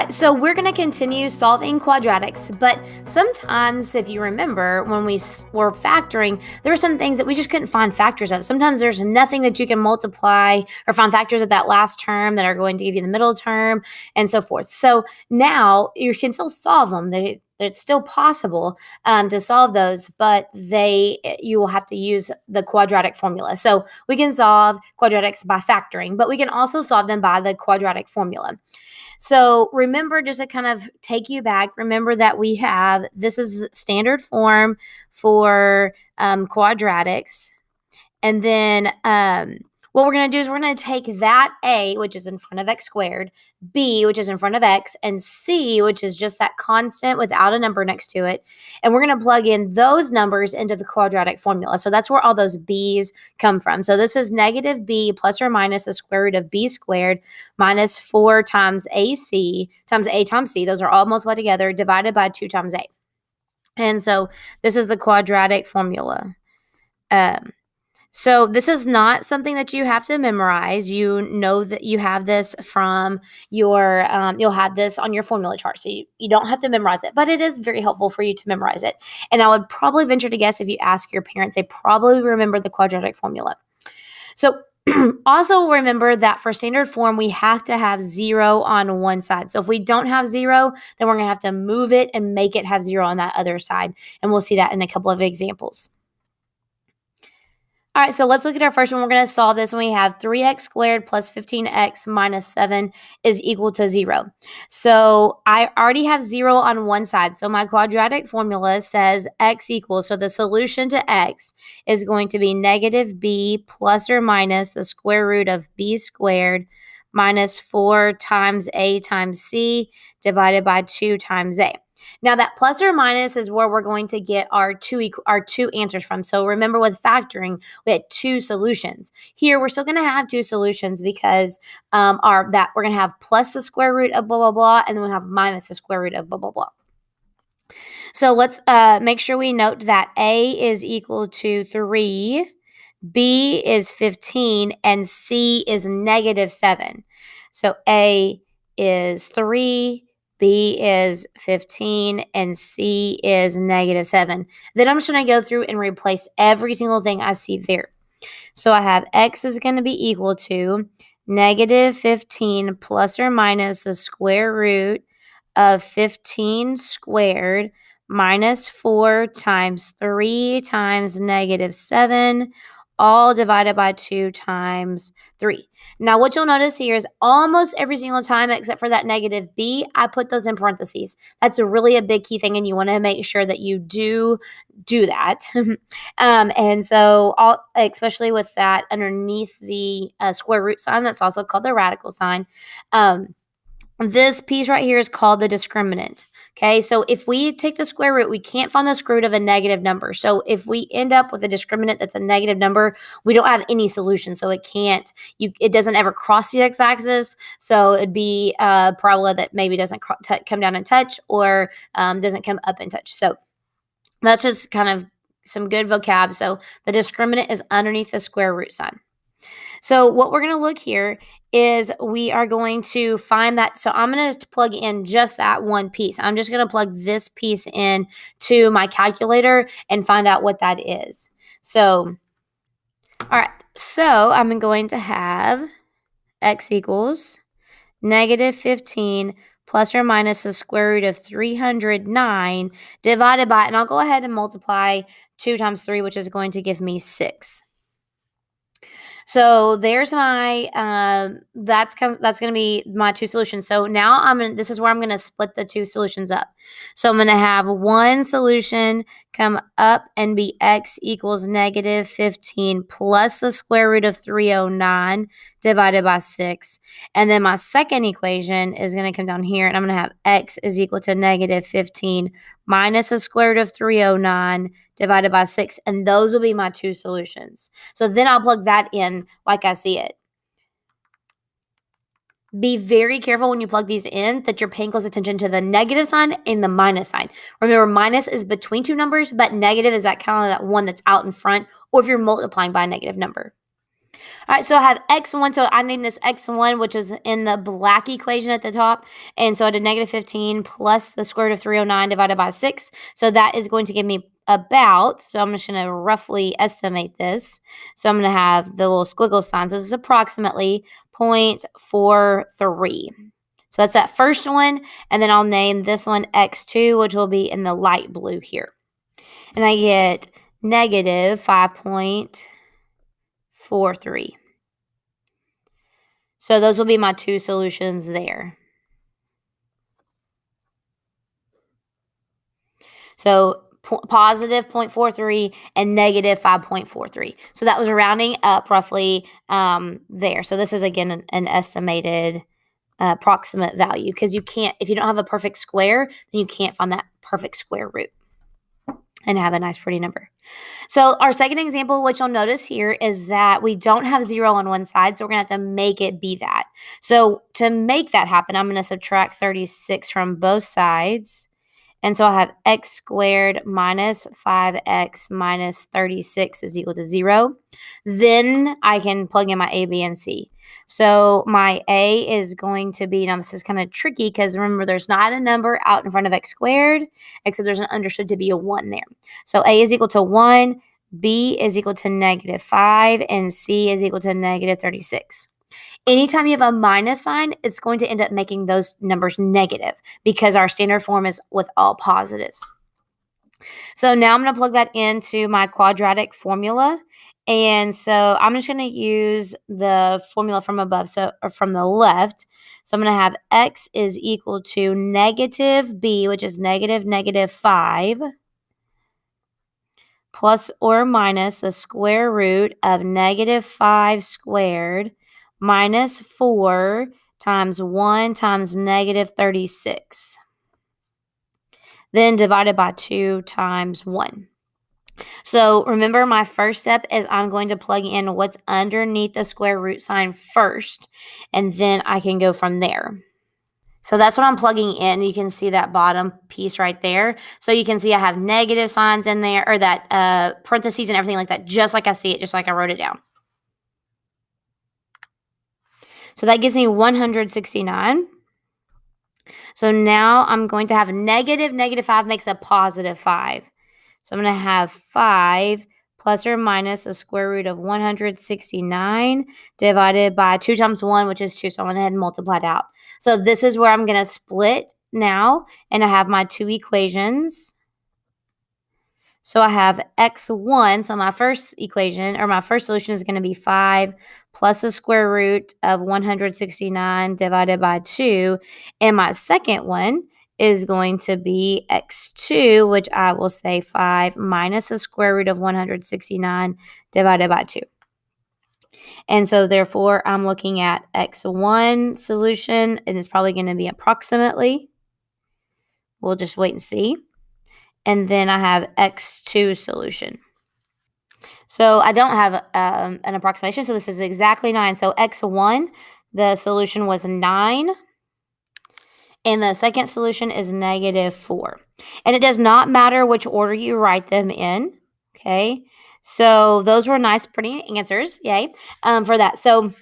right, so we're going to continue solving quadratics, but sometimes, if you remember, when we were factoring, there were some things that we just couldn't find factors of. Sometimes there's nothing that you can multiply or find factors of that last term that are going to give you the middle term and so forth. So now you can still solve them. It's still possible to solve those, but you will have to use the quadratic formula. So we can solve quadratics by factoring, but we can also solve them by the quadratic formula. So remember, just to kind of take you back, remember that this is the standard form for quadratics. And then what we're going to do is we're going to take that a, which is in front of x squared, b, which is in front of x, and c, which is just that constant without a number next to it. And we're going to plug in those numbers into the quadratic formula. So that's where all those b's come from. So this is negative b plus or minus the square root of b squared minus 4 times ac times a times c. Those are all multiplied together, divided by 2 times a. And so this is the quadratic formula. So this is not something that you have to memorize. You know that you have this from your, you'll have this on your formula chart. So you don't have to memorize it, but it is very helpful for you to memorize it. And I would probably venture to guess if you ask your parents, they probably remember the quadratic formula. So also remember that for standard form, we have to have 0 on one side. So if we don't have 0, then we're going to have to move it and make it have 0 on that other side. And we'll see that in a couple of examples. All right, so let's look at our first one. We're going to solve this when we have 3x squared plus 15x minus 7 is equal to 0. So I already have 0 on one side. So my quadratic formula says x equals, so the solution to x is going to be negative b plus or minus the square root of b squared minus 4 times a times c divided by 2 times a. Now that plus or minus is where we're going to get our two answers from. So remember, with factoring, we had 2 solutions. Here we're still going to have 2 solutions because we're going to have plus the square root of blah blah blah, and then we'll have minus the square root of blah blah blah. So let's make sure we note that a is equal to 3, b is 15, and c is negative 7. So a is 3, b is 15, and c is negative 7. Then I'm just going to go through and replace every single thing I see there. So I have x is going to be equal to negative 15 plus or minus the square root of 15 squared minus 4 times 3 times negative 7, all divided by 2 times 3. Now, what you'll notice here is almost every single time, except for that negative b, I put those in parentheses. That's really a big key thing, and you want to make sure that you do that. And so, especially with that underneath the square root sign, that's also called the radical sign. This piece right here is called the discriminant. Okay, so if we take the square root, we can't find the square root of a negative number. So if we end up with a discriminant that's a negative number, we don't have any solution. So it doesn't ever cross the x-axis. So it'd be a parabola that maybe doesn't come down and touch, or doesn't come up and touch. So that's just kind of some good vocab. So the discriminant is underneath the square root sign. So what we're going to look here is we are going to find that. So I'm going to plug in just that one piece. I'm just going to plug this piece in to my calculator and find out what that is. So, all right. So I'm going to have x equals negative 15 plus or minus the square root of 309 divided by, and I'll go ahead and multiply 2 times 3, which is going to give me 6. So there's my, that's going to be my 2 solutions. So now this is where I'm going to split the 2 solutions up. So I'm going to have one solution come up and be x equals negative 15 plus the square root of 309 divided by 6. And then my second equation is going to come down here, and I'm going to have x is equal to negative 15 minus the square root of 309 divided by 6. And those will be my 2 solutions. So then I'll plug that in like I see it. Be very careful when you plug these in that you're paying close attention to the negative sign and the minus sign. Remember, minus is between 2 numbers, but negative is that kind of that one that's out in front, or if you're multiplying by a negative number. All right, so I have x1. So I named this x1, which is in the black equation at the top. And so I did negative 15 plus the square root of 309 divided by 6. So that is going to give me about, so I'm just going to roughly estimate this. So I'm going to have the little squiggle sign. So this is approximately 0.43. So that's that first one. And then I'll name this one x2, which will be in the light blue here. And I get negative 5.43. So those will be my two solutions there. So positive 0.43 and negative 5.43. So that was rounding up roughly there. So this is, again, an estimated approximate value, because you can't, if you don't have a perfect square, then you can't find that perfect square root and have a nice pretty number. So our second example, which you'll notice here, is that we don't have 0 on one side, so we're going to have to make it be that. So to make that happen, I'm going to subtract 36 from both sides. And so I have x squared minus 5x minus 36 is equal to 0. Then I can plug in my a, b, and c. So my a is going to be, now this is kind of tricky because remember, there's not a number out in front of x squared, except there's an understood to be a 1 there. So a is equal to 1, b is equal to negative 5, and c is equal to negative 36. Anytime you have a minus sign, it's going to end up making those numbers negative because our standard form is with all positives. So now I'm going to plug that into my quadratic formula. And so I'm just going to use the formula from above, or from the left. So I'm going to have x is equal to negative b, which is negative 5, plus or minus the square root of negative 5 squared minus 4 times 1 times negative 36. Then divided by 2 times 1. So remember, my first step is I'm going to plug in what's underneath the square root sign first, and then I can go from there. So that's what I'm plugging in. You can see that bottom piece right there. So you can see I have negative signs in there, or that parentheses and everything like that, just like I see it, just like I wrote it down. So that gives me 169. So now I'm going to have negative 5 makes a positive 5. So I'm going to have 5 plus or minus the square root of 169 divided by 2 times 1, which is 2. So I'm going to go ahead and multiply it out. So this is where I'm going to split now, and I have my two equations. So I have x1, so my first equation, or my first solution, is going to be 5 plus the square root of 169 divided by 2. And my second one is going to be x2, which I will say 5 minus the square root of 169 divided by 2. And so therefore, I'm looking at x1 solution, and it's probably going to be approximately. We'll just wait and see. And then I have x2 solution. So I don't have an approximation, so this is exactly 9. So x1, the solution was 9, and the second solution is negative 4. And it does not matter which order you write them in, okay? So those were nice, pretty answers, yay, for that. So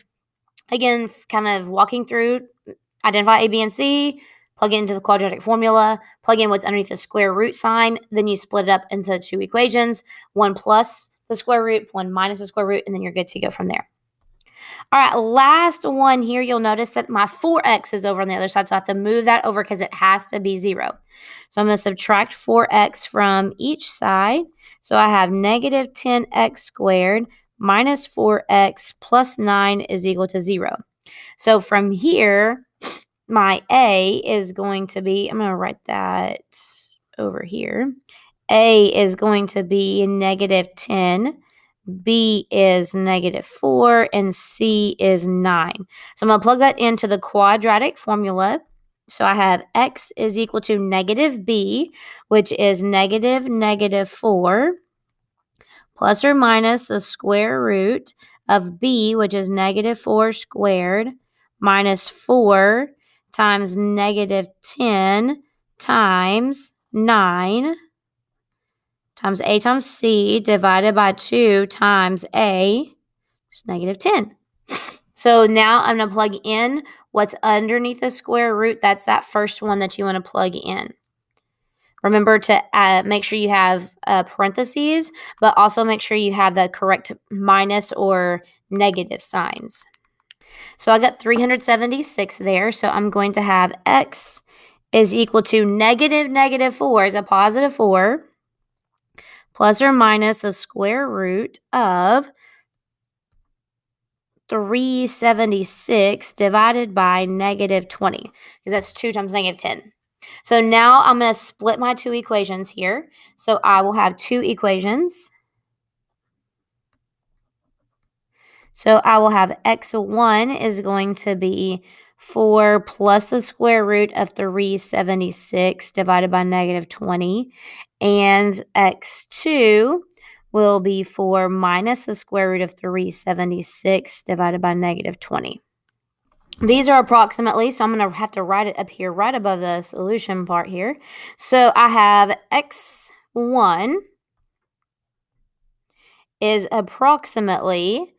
again, kind of walking through, identify a, b, and c, plug it into the quadratic formula, plug in what's underneath the square root sign, then you split it up into two equations, 1 plus the square root, 1 minus the square root, and then you're good to go from there. All right, last one here, you'll notice that my 4x is over on the other side, so I have to move that over because it has to be 0. So I'm going to subtract 4x from each side. So I have negative 10x squared minus 4x plus 9 is equal to 0. So from here, my a is going to be, I'm going to write that over here. A is going to be negative 10, B is negative 4, and C is 9. So I'm going to plug that into the quadratic formula. So I have x is equal to negative b, which is negative 4, plus or minus the square root of b, which is negative 4 squared, minus 4 times negative 10 times 9 times a times c divided by 2 times a. It's negative 10. So now I'm going to plug in what's underneath the square root. That's that first one that you want to plug in. Remember to make sure you have parentheses, but also make sure you have the correct minus or negative signs. So I got 376 there. So I'm going to have x is equal to negative 4 is a positive 4 plus or minus the square root of 376 divided by negative 20, because that's 2 times negative 10. So now I'm going to split my two equations here. So I will have two equations. So I will have x1 is going to be 4 plus the square root of 376 divided by negative 20. And x2 will be 4 minus the square root of 376 divided by negative 20. These are approximately, so I'm going to have to write it up here right above the solution part here. So I have x1 is approximately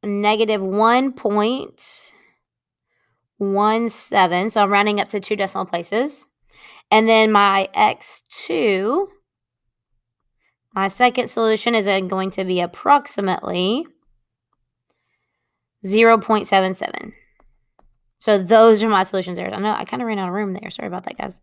negative 1.17. So I'm rounding up to 2 decimal places. And then my x2, my second solution is going to be approximately 0.77. So those are my solutions there. I know I kind of ran out of room there. Sorry about that, guys.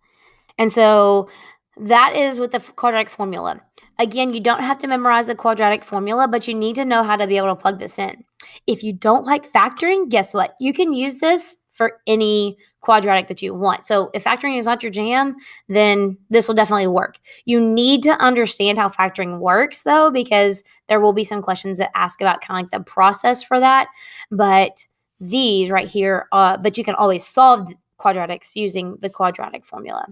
And so that is with the quadratic formula. Again, you don't have to memorize the quadratic formula, but you need to know how to be able to plug this in. If you don't like factoring, guess what? You can use this for any quadratic that you want. So if factoring is not your jam, then this will definitely work. You need to understand how factoring works, though, because there will be some questions that ask about kind of like the process for that. But these right here, but you can always solve quadratics using the quadratic formula.